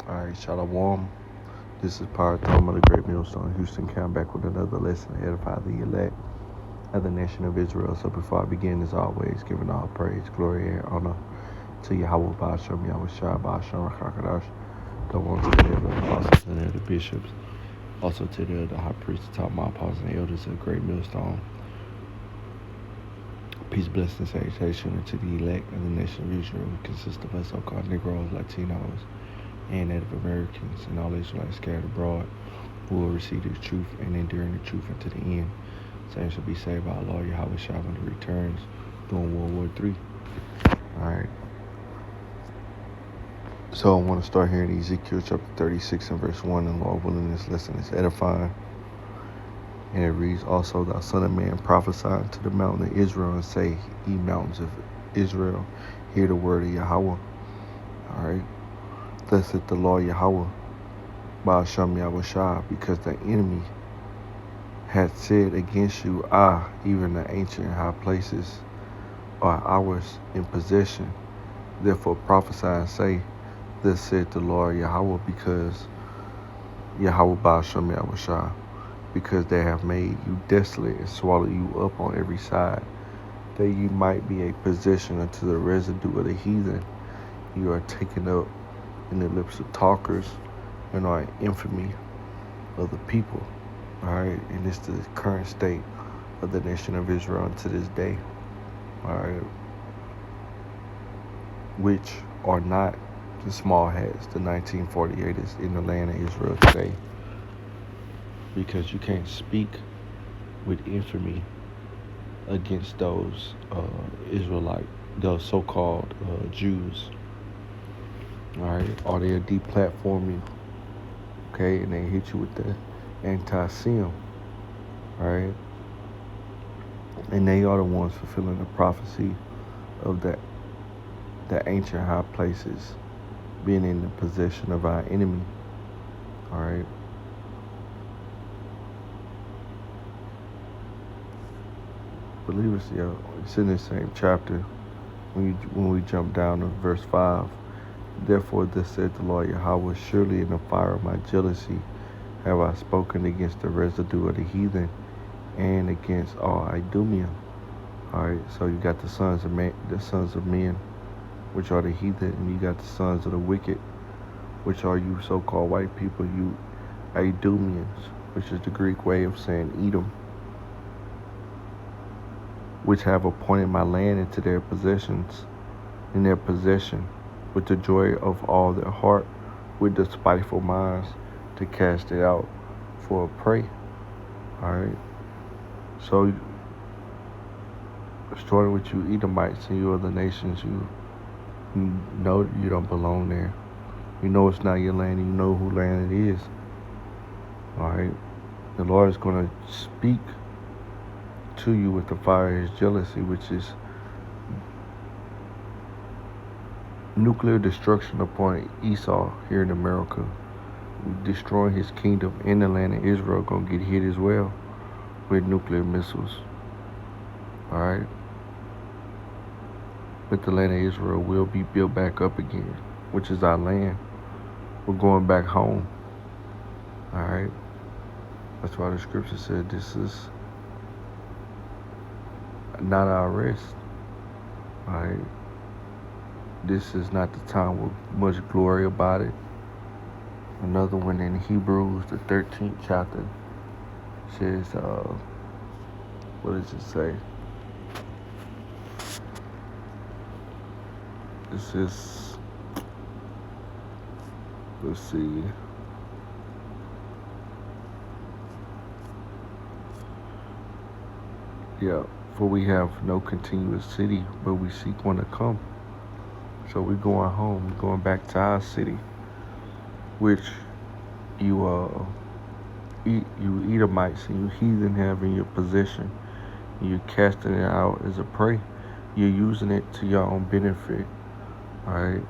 Alright, Shalom. This is Power Thumb of the Great Millstone, Houston. Come back with another lesson to edify the elect of the nation of Israel. So before I begin, as always, giving all praise, glory, and honor to Yahweh Ba'ashem, Yahweh Shai Ba'ashem, Rakakadash, the ones to the apostles and the bishops, also to the high priest, the top my apostles and elders of the Great Millstone. Peace, blessing, and salutation to the elect of the nation of Israel, who consist of us so-called Negroes, Latinos, and Native Americans, and all Israelites scattered abroad, who will receive the truth and enduring the truth unto the end. Same shall be saved by our Lord Yahweh Shai when he returns during World War III. Alright. So I want to start here in Ezekiel chapter 36 and verse 1. And Lord willing, this lesson is edifying. And it reads, Also, thou son of man, prophesy unto the mountain of Israel, and say, Ye mountains of Israel, hear the word of Yahweh. Alright. Thus saith the Lord Yahweh, Ba'ashem Yahweh Shai, because the enemy hath said against you, even the ancient high places are ours in possession. Therefore prophesy and say, Thus saith the Lord Yahweh, because Yahweh Ba'ashem Yahweh Shai, because they have made you desolate and swallowed you up on every side, that you might be a possession unto the residue of the heathen. You are taken up in the lips of talkers, and are an infamy of the people. Alright, and this is the current state of the nation of Israel to this day. Alright, which are not the small hats, the 1948ers in the land of Israel today. Because you can't speak with infamy against those those so-called Jews. Alright, or they'll deplatform you. Okay, and they hit you with the anti-Sem. Alright? And they are the ones fulfilling the prophecy of the ancient high places being in the possession of our enemy. Alright? Believers, it's in the same chapter when we jump down to verse 5. Therefore, thus said the Lord Yahweh, surely in the fire of my jealousy have I spoken against the residue of the heathen and against all Idumea. Alright, so you got the sons of men, which are the heathen, and you got the sons of the wicked, which are you so-called white people, you Idumeans, which is the Greek way of saying Edom, which have appointed my land into their possessions, in their possession, with the joy of all their heart, with the spiteful minds, to cast it out for a prey. Alright. So starting with you Edomites and you other nations, you know you don't belong there. You know it's not your land, and you know who land it is. Alright. The Lord is gonna speak to you with the fire of his jealousy, which is nuclear destruction upon Esau here in America, destroying his kingdom in the land of Israel, gonna get hit as well with nuclear missiles. Alright? But the land of Israel will be built back up again, which is our land. We're going back home. Alright? That's why the scripture said this is not our rest. Alright? This is not the time with much glory about it. Another one in Hebrews, the 13th chapter, says, what does it say? It says, let's see. Yeah, for we have no continuous city, but we seek one to come. So we're going home, we're going back to our city, which you Edomites and you heathen have in your possession. You're casting it out as a prey. You're using it to your own benefit. Alright?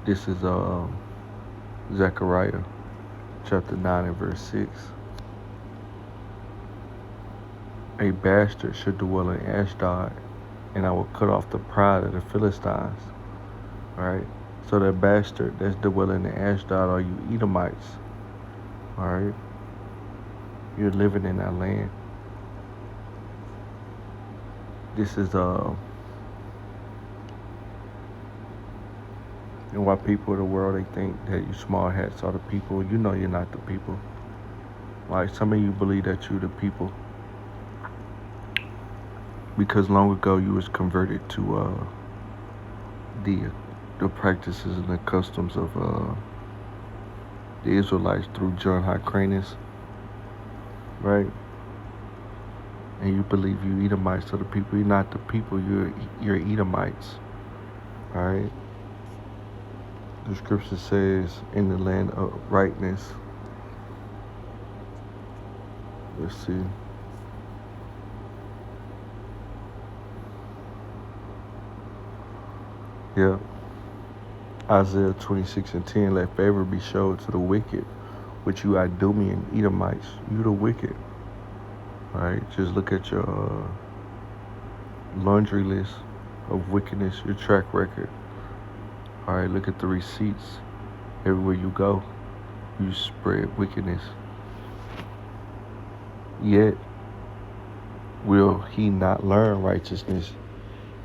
This is Zechariah chapter 9 and verse 6. A bastard should dwell in Ashdod, and I will cut off the pride of the Philistines. All right. So that bastard that's dwelling in Ashdod are you Edomites. All right. You're living in that land. This is and why people of the world they think that you small hats are the people. You know you're not the people. Like some of you believe that you the people because long ago you was converted to the practices and the customs of the Israelites through John Hyrcanus, right? And you believe you Edomites are the people. You're not the people. You're Edomites, all right? The scripture says, "In the land of rightness." Let's see. Yeah. Isaiah 26:10. Let favor be showed to the wicked, which you Idumean Edomites. You the wicked. All right. Just look at your laundry list of wickedness, your track record. All right. Look at the receipts. Everywhere you go, you spread wickedness. Yet will he not learn righteousness?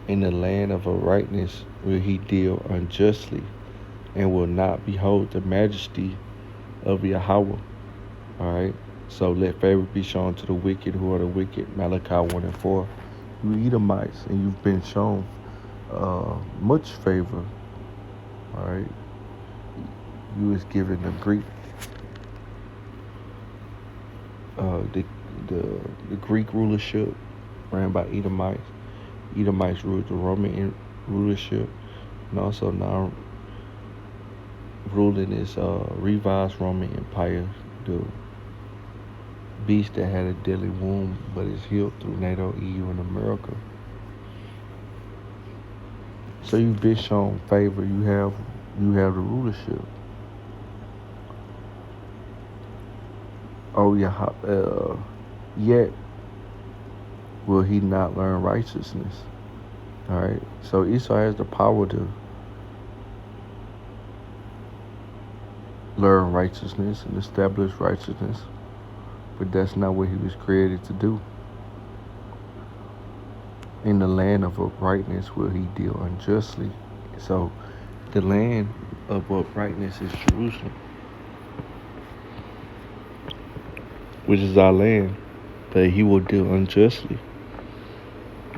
In the land of uprightness will he deal unjustly, and will not behold the majesty of Yahweh. All right. So let favor be shown to the wicked who are the wicked. Malachi 1:4. You Edomites, and you've been shown much favor. All right. You was given the Greek, the Greek rulership ran by Edomites. Edomites ruled the Roman rulership, and also now ruling this revised Roman Empire, the beast that had a deadly wound but is healed through NATO, EU, and America. So you've been shown favor. You have the rulership. Oh yeah. Yet will he not learn righteousness? All right. So Esau has the power to learn righteousness and establish righteousness, but that's not what he was created to do. In the land of uprightness will he deal unjustly. So the land of uprightness is Jerusalem, which is our land, but he will deal unjustly.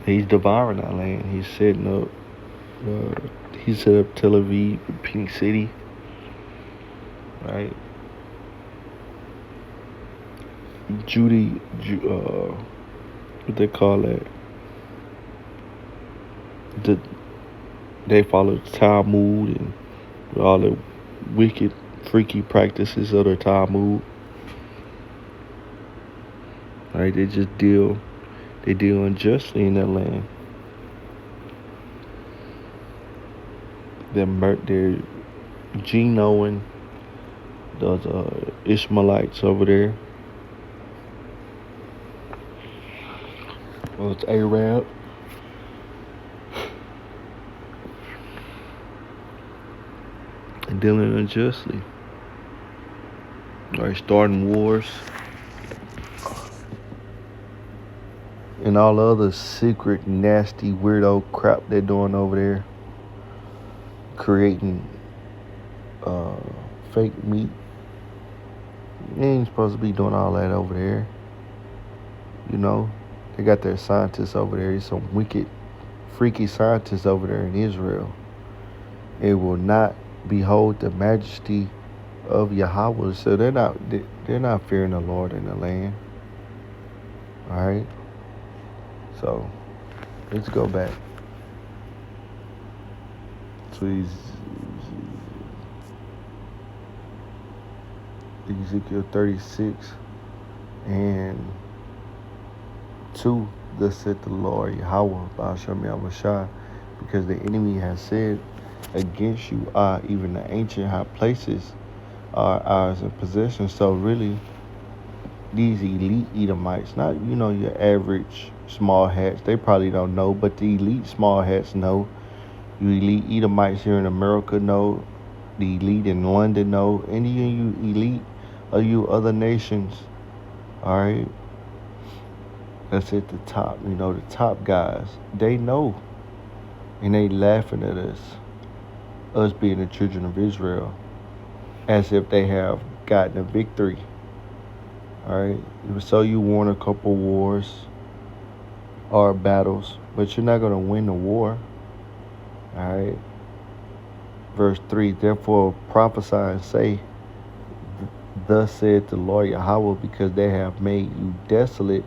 He's devouring our land. He's setting up. He set up Tel Aviv, Pink City, right? What they call that? They follow the Talmud and all the wicked, freaky practices of the Talmud. Right? They deal unjustly in that land. They're Gino-ing those Ishmaelites over there. Well, it's Arab. And dealing unjustly. Right, starting wars. And all the other secret, nasty, weirdo crap they're doing over there. Creating fake meat. They ain't supposed to be doing all that over there. You know, they got their scientists over there. There's some wicked, freaky scientists over there in Israel. It will not behold the majesty of Yahweh. So they're not fearing the Lord in the land. All right. So let's go back to Ezekiel 36 and 2. Thus said the Lord Yahweh, Ba'ashem Yahushua, because the enemy has said against you are even the ancient high places are ours in possession. So really, these elite Edomites, not your average small hats, they probably don't know, but the elite small hats know. You elite Edomites here in America know. The elite in London know. Any of you elite of you other nations, all right, that's at the top, the top guys, they know. And they laughing at us being the children of Israel, as if they have gotten a victory. All right, so you won a couple wars or battles, but you're not gonna win the war. All right. Verse 3, therefore prophesy and say, thus said the Lord Yahweh, because they have made you desolate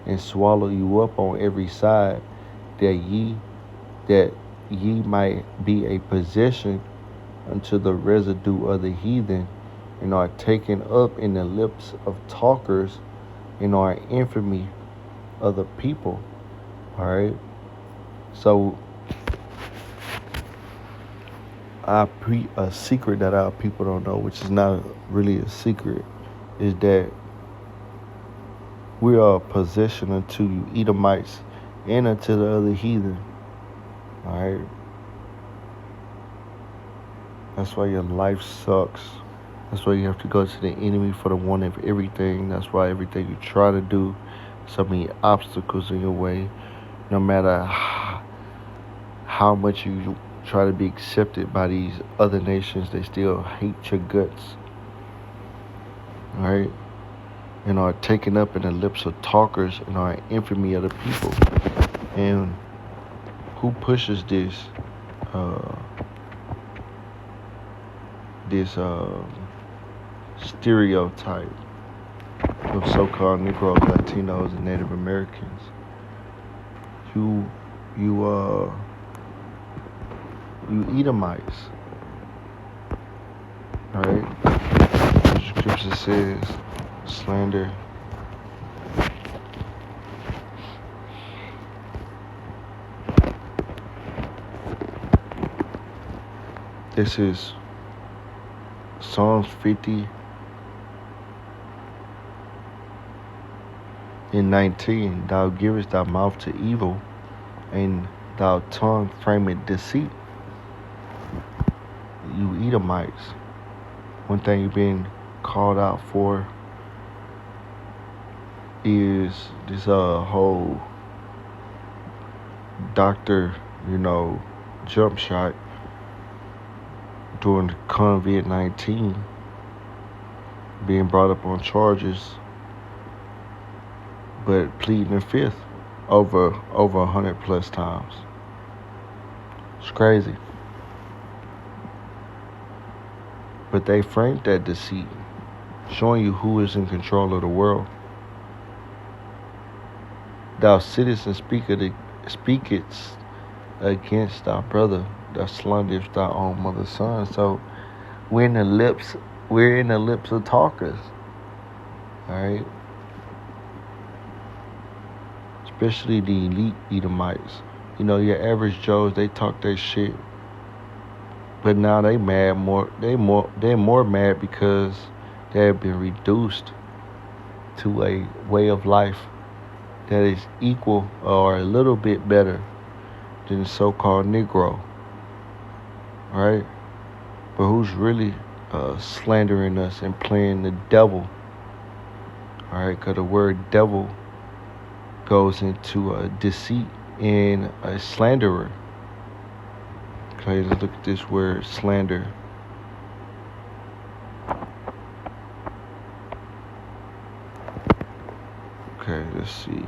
and swallow you up on every side, that ye might be a possession unto the residue of the heathen, and are taken up in the lips of talkers, and are infamy of the people. All right. So a secret that our people don't know, which is not really a secret, is that we are a possession unto you Edomites and unto the other heathen. All right. That's why your life sucks. That's why you have to go to the enemy for the one of everything. That's why everything you try to do, so many obstacles in your way. No matter how much you try to be accepted by these other nations, they still hate your guts. All right. And are taken up in the lips of talkers, and are infamy of the people. And who pushes this stereotype of so-called Negroes, Latinos, and Native Americans? You Edomites. All right. The scripture says, slander. This is Psalms 50 and 19. Thou givest thy mouth to evil, and thy tongue frameth deceit. You Edomites. One thing you've been called out for is this whole doctor, jump shot during the COVID-19, being brought up on charges, but pleading the fifth over 100 plus times. It's crazy. But they framed that deceit, showing you who is in control of the world. Thou sittest and speakest against thy brother, thou slanderest thy own mother's son. So we're in the lips of talkers. All right. Especially the elite Edomites. Your average Joes, they talk their shit. But now they mad they're more mad because they have been reduced to a way of life that is equal or a little bit better than the so-called Negro. All right? But who's really slandering us and playing the devil? All right? Because the word devil goes into a deceit and a slanderer. Okay, let's look at this word, slander. Okay, let's see.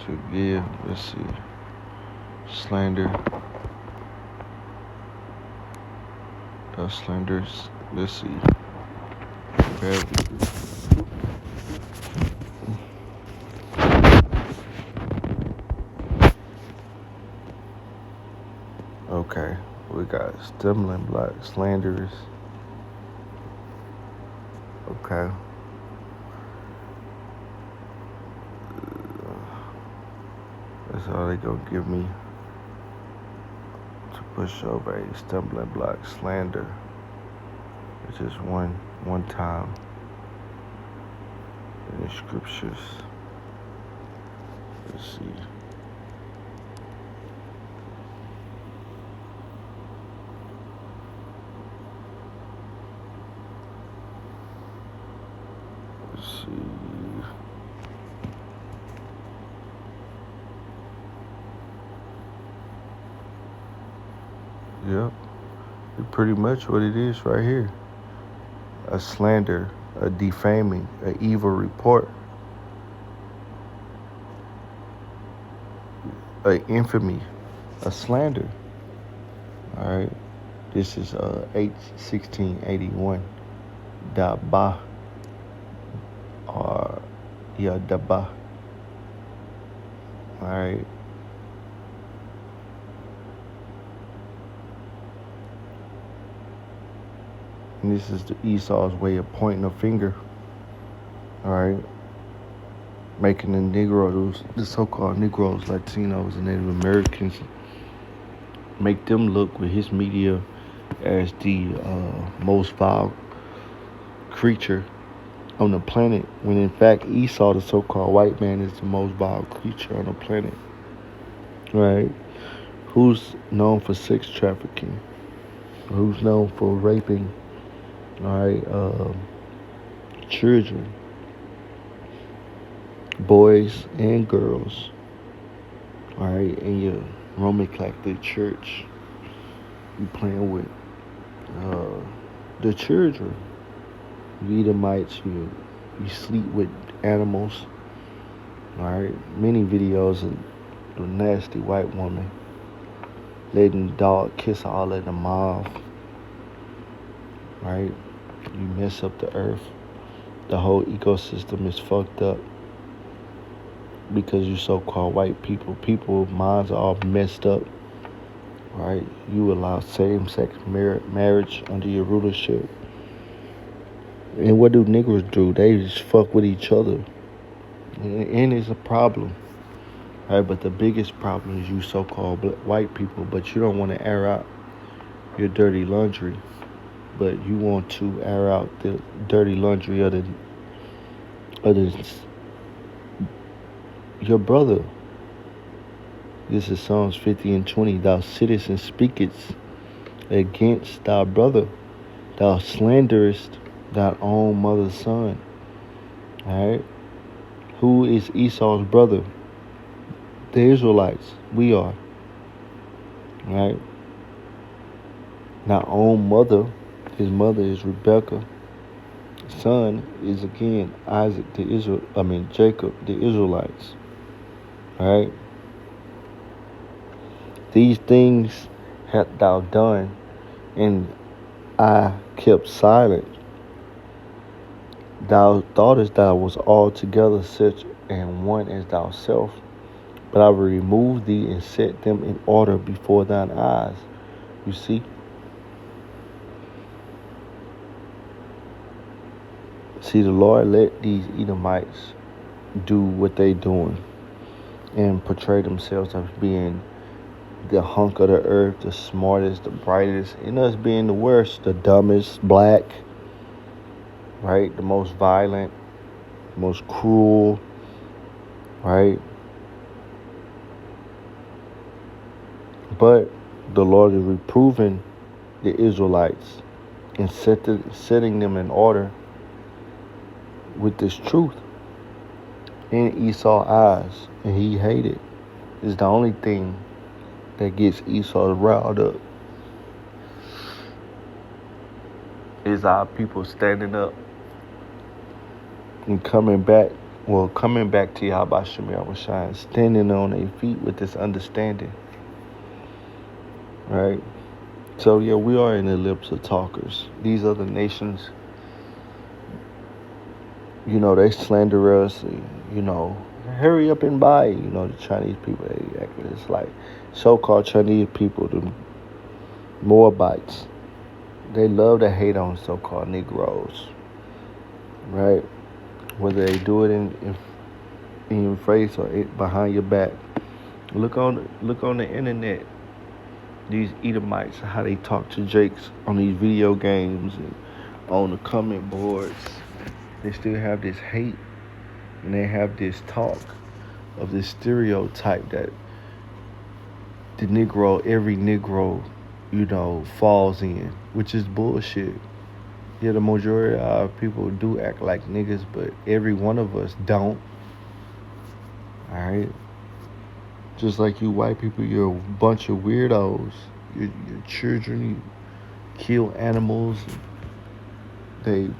To give, let's see. Slander. Slanders, let's see. Okay, we got stumbling block, slanders. Okay. That's all they gonna give me to push over a stumbling block, slander. It's just one time in the scriptures. Let's see. Let's see. Yep. Pretty much what it is right here. A slander, a defaming, an evil report, a infamy, a slander. All right. This is H1681. Daba. Or, yeah, Daba. All right. And this is the Esau's way of pointing a finger. All right. Making the Negroes, the so-called Negroes, Latinos, and Native Americans, make them look with his media as the most vile creature on the planet, when in fact Esau, the so-called white man, is the most vile creature on the planet. Right? Who's known for sex trafficking? Who's known for raping? All right, children, boys and girls. All right, in your Roman Catholic Church, you playing with the children. You Edomites, you sleep with animals. All right, many videos of the nasty white woman letting the dog kiss all in the mouth. Right, you mess up the earth. The whole ecosystem is fucked up because you so-called white people. People's minds are all messed up. Right, you allow same-sex marriage under your rulership. And what do Negroes do? They just fuck with each other. And it's a problem. Right, but the biggest problem is you so-called white people, but you don't want to air out your dirty laundry. But you want to air out the dirty laundry of your brother. This is Psalms 50 and 20. Thou sittest and speakest against thy brother. Thou slanderest thy own mother's son. Alright? Who is Esau's brother? The Israelites. We are. Right? Thy own mother. His mother is Rebecca. Son is again Isaac, Jacob, the Israelites. Alright? These things hast thou done, and I kept silent. Thou thoughtest thou was altogether such and one as thyself, but I will remove thee and set them in order before thine eyes. You see? See, the Lord let these Edomites do what they doing and portray themselves as being the hunk of the earth, the smartest, the brightest, and us being the worst, the dumbest, black, right? The most violent, most cruel, right? But the Lord is reproving the Israelites and setting them in order with this truth in Esau's eyes, and he hated. It's the only thing that gets Esau riled up. Is our people standing up and coming back to Yahweh Shemel Shine, standing on their feet with this understanding. Right? So yeah, we are in the lips of talkers. These other nations, they slander us, hurry up and buy. The Chinese people, it's like so-called Chinese people, the Moabites. They love to hate on so-called Negroes, right? Whether they do it in your face or behind your back. Look on the internet. These Edomites, how they talk to Jakes on these video games and on the comment boards, they still have this hate, and they have this talk of this stereotype that every Negro, falls in, which is bullshit. Yeah, the majority of people do act like niggas, but every one of us don't. Alright? Just like you white people, you're a bunch of weirdos. Your children, you kill animals. They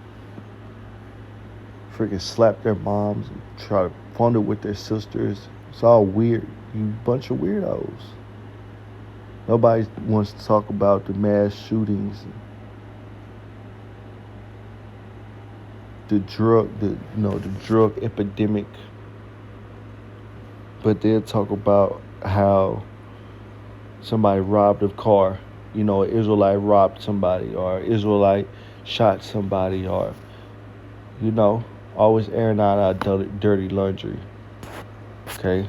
freaking slap their moms and try to fondle with their sisters. It's all weird. You bunch of weirdos. Nobody wants to talk about the mass shootings, the drug epidemic. But they'll talk about how somebody robbed a car. An Israelite robbed somebody, or an Israelite shot somebody, or always airing out our dirty laundry. Okay.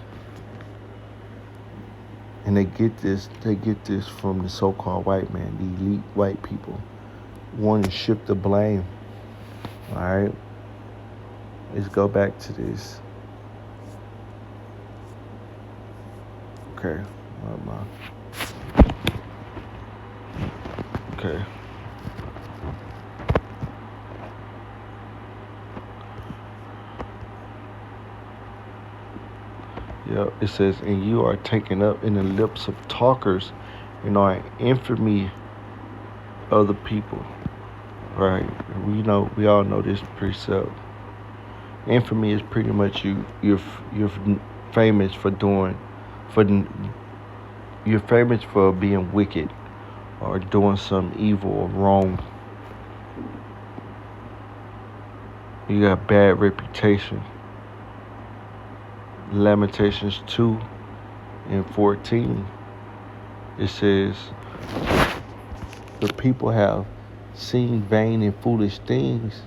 And they get this from the so-called white man, the elite white people, wanting to shift the blame. All right. Let's go back to this. Okay. Okay. Yeah, it says, and you are taken up in the lips of talkers, infamy of the people. Right? We all know this precept. Infamy is pretty much you're famous for you're famous for being wicked or doing some evil or wrong. You got bad reputation. Lamentations 2:14. It says, the people have seen vain and foolish things,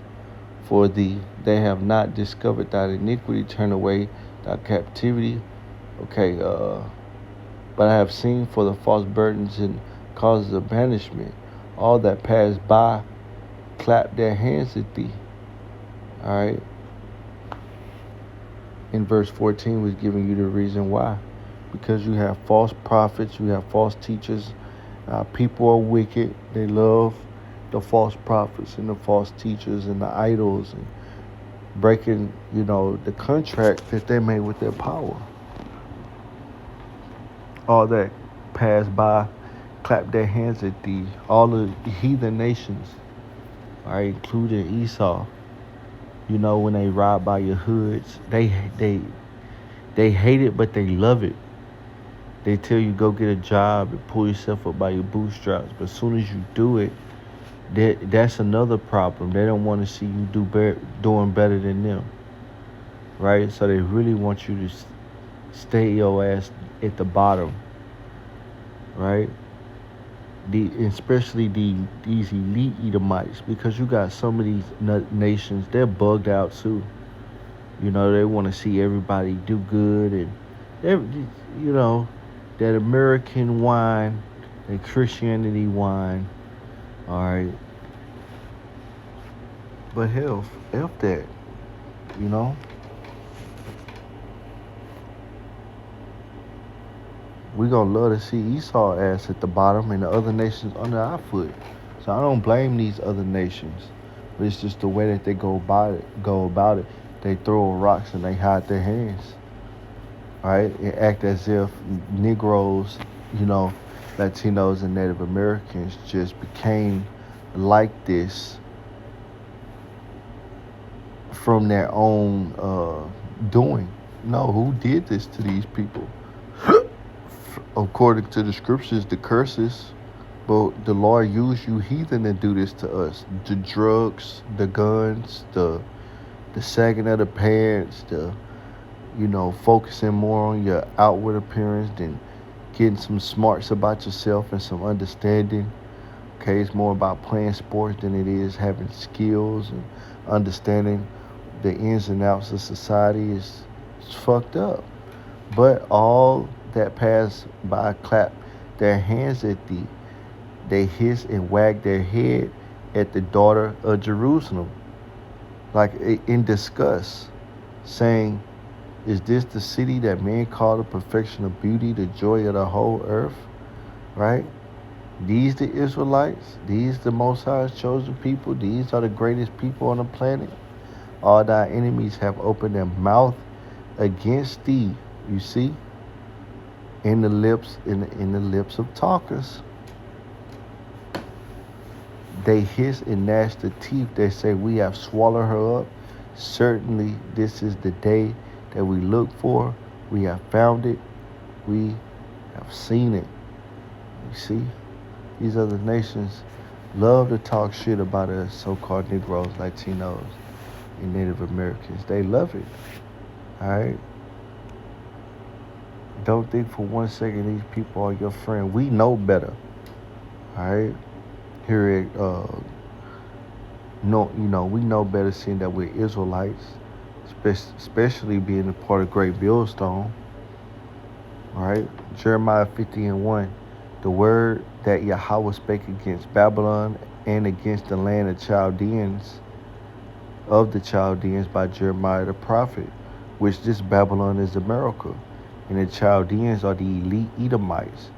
for they have not discovered thy iniquity, turn away thy captivity. Okay, but I have seen for the false burdens and causes of banishment, all that pass by clap their hands at thee. All right. In verse 14 was giving you the reason why. Because you have false prophets, you have false teachers. People are wicked. They love the false prophets and the false teachers and the idols, and breaking, the contract that they made with their power. All that pass by, clap their hands at thee. All the heathen nations, are including Esau. When they ride by your hoods, they hate it, but they love it. They tell you go get a job and pull yourself up by your bootstraps, but as soon as you do it, that's another problem. They don't want to see you doing better than them, right? So they really want you to stay your ass at the bottom, right? Especially these elite Edomites, because you got some of these nations, they're bugged out too. They want to see everybody do good, and that American wine, that Christianity wine. All right, but hell, F that, we gonna love to see Esau ass at the bottom and the other nations under our foot. So I don't blame these other nations, but it's just the way that they go about it. They throw rocks and they hide their hands. All right, and act as if Negroes, Latinos and Native Americans just became like this from their own doing. No, who did this to these people? According to the scriptures, the curses, but the Lord used you heathen to do this to us. The drugs, the guns, the sagging of the pants, the focusing more on your outward appearance than getting some smarts about yourself and some understanding. Okay, it's more about playing sports than it is having skills and understanding the ins and outs of society. It's fucked up. But all that pass by clap their hands at thee. They hiss and wag their head at the daughter of Jerusalem, like in disgust, saying, "Is this the city that men call the perfection of beauty, the joy of the whole earth?" Right? These the Israelites, these the Most High's chosen people, these are the greatest people on the planet. All thy enemies have opened their mouth against thee. You see, in the lips of talkers, they hiss and gnash the teeth. They say, "We have swallowed her up. Certainly, this is the day that we look for. We have found it. We have seen it." You see, these other nations love to talk shit about us, so-called Negroes, Latinos, and Native Americans. They love it. All right. Don't think for 1 second these people are your friend. We know better. All right. Here at no, we know better, seeing that we're Israelites, especially being a part of Great Millstone. All right. Jeremiah 50:1, the word that Yahweh spake against Babylon and against the land of the Chaldeans by Jeremiah the prophet, which this Babylon is America, and the Chaldeans are the elite Edomites.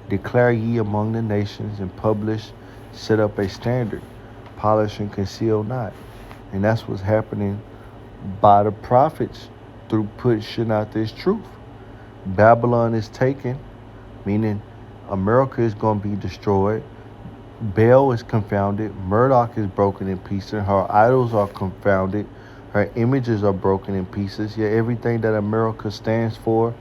Declare ye among the nations, and publish, set up a standard, polish and conceal not. And that's what's happening by the prophets through pushing out this truth. Babylon is taken, meaning America is going to be destroyed. Baal is confounded. Murdoch is broken in pieces. Her idols are confounded. Her images are broken in pieces. Yeah, everything that America stands for,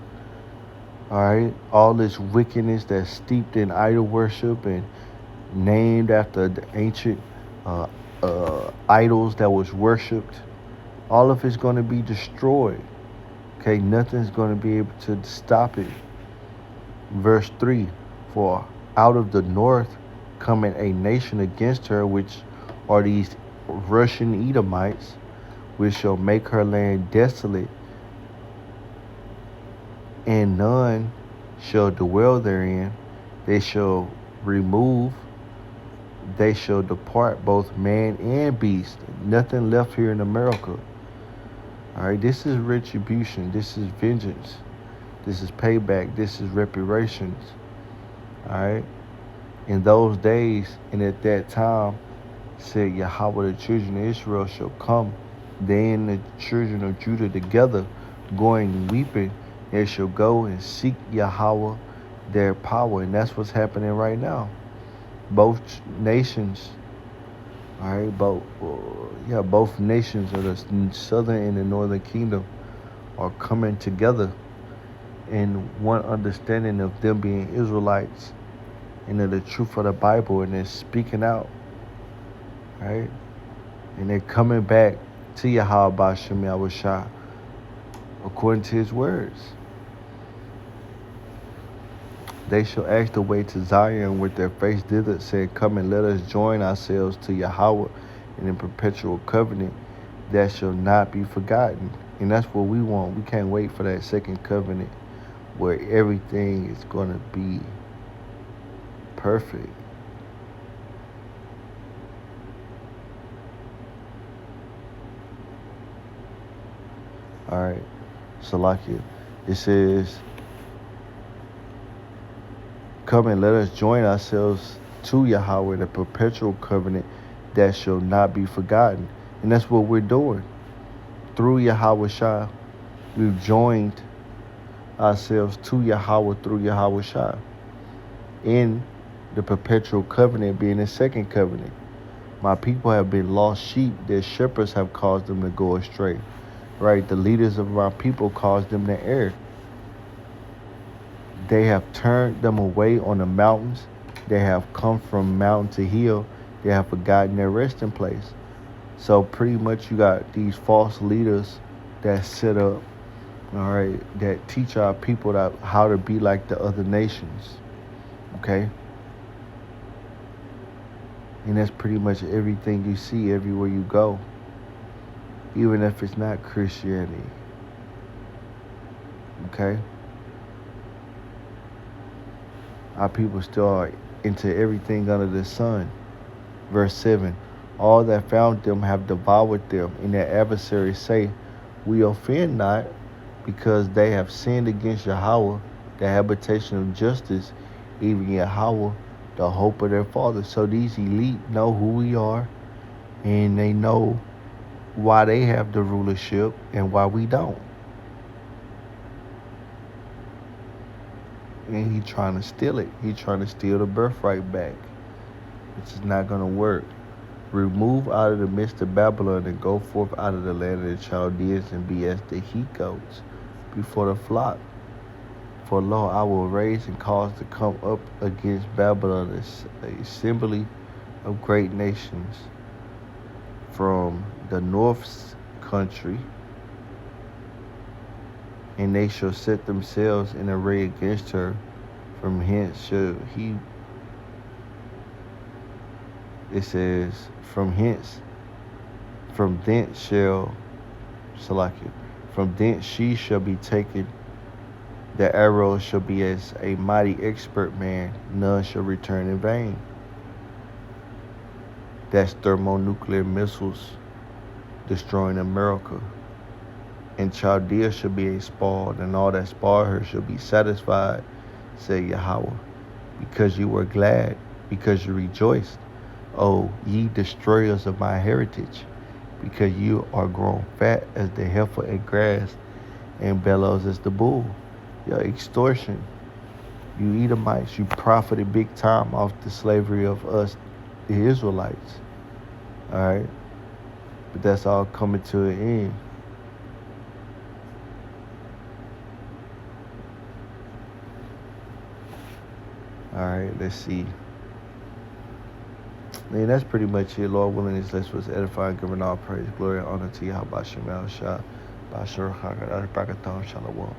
all right, all this wickedness that's steeped in idol worship and named after the ancient idols that was worshipped, all of it's going to be destroyed. Okay, nothing's going to be able to stop it. Verse 3, for out of the north coming a nation against her, which are these Russian Edomites, which shall make her land desolate, and none shall dwell therein. They shall remove, they shall depart, both man and beast. Nothing left here in America. All right, this is retribution. This is vengeance. This is payback. This is reparations. All right. In those days and at that time, said Yahweh, the children of Israel shall come, they and the children of Judah together, going weeping. They shall go and seek Yahweh, their power. And that's what's happening right now. Both nations, all right, both nations of the southern and the northern kingdom are coming together in one understanding of them being Israelites and of the truth of the Bible, and they're speaking out, right? And they're coming back to Yahweh B'Shem Yahushua according to his words. They shall ask the way to Zion with their face thither, saying, "Come and let us join ourselves to Yahweh in a perpetual covenant that shall not be forgotten." And that's what we want. We can't wait for that second covenant where everything is going to be perfect. All right. Salakia. It says, "Come and let us join ourselves to Yahweh, the perpetual covenant that shall not be forgotten." And that's what we're doing. Through Yahweh Shah, we've joined ourselves to Yahweh through Yahweh Shah, in the perpetual covenant being the second covenant. My people have been lost sheep. Their shepherds have caused them to go astray. Right? The leaders of my people caused them to err. They have turned them away on the mountains. They have come from mountain to hill. They have forgotten their resting place. So pretty much you got these false leaders that set up, all right, that teach our people how to be like the other nations. Okay? And that's pretty much everything you see everywhere you go, even if it's not Christianity. Okay? Our people still are into everything under the sun. Verse 7. All that found them have devoured them, and their adversaries say, we offend not, because they have sinned against Yahweh, the habitation of justice, even Yahweh, the hope of their fathers. So these elite know who we are, and they know why they have the rulership and why we don't. And he trying to steal it. He trying to steal the birthright back, which is not going to work. Remove out of the midst of Babylon, and go forth out of the land of the Chaldeans, and be as the he-goats before the flock. For lo, I will raise and cause to come up against Babylon an assembly of great nations from the north's country, and they shall set themselves in array against her. From hence shall he, it says, from thence shall, Salakia, from thence she shall be taken. The arrow shall be as a mighty expert man, none shall return in vain. That's thermonuclear missiles destroying America. And Chaldea shall be a spoiled, and all that spoil her shall be satisfied, said Yahweh, because you were glad, because you rejoiced, O ye destroyers of my heritage, because you are grown fat as the heifer and grass, and bellows as the bull. Your extortion. You Edomites, you profited big time off the slavery of us, the Israelites. All right? But that's all coming to an end. All right, let's see. Man, that's pretty much it. Lord willing, this lesson was edifying, giving all praise, glory, and honor to Yahweh Shem El Shah, Bashar Haggadah, Shalom.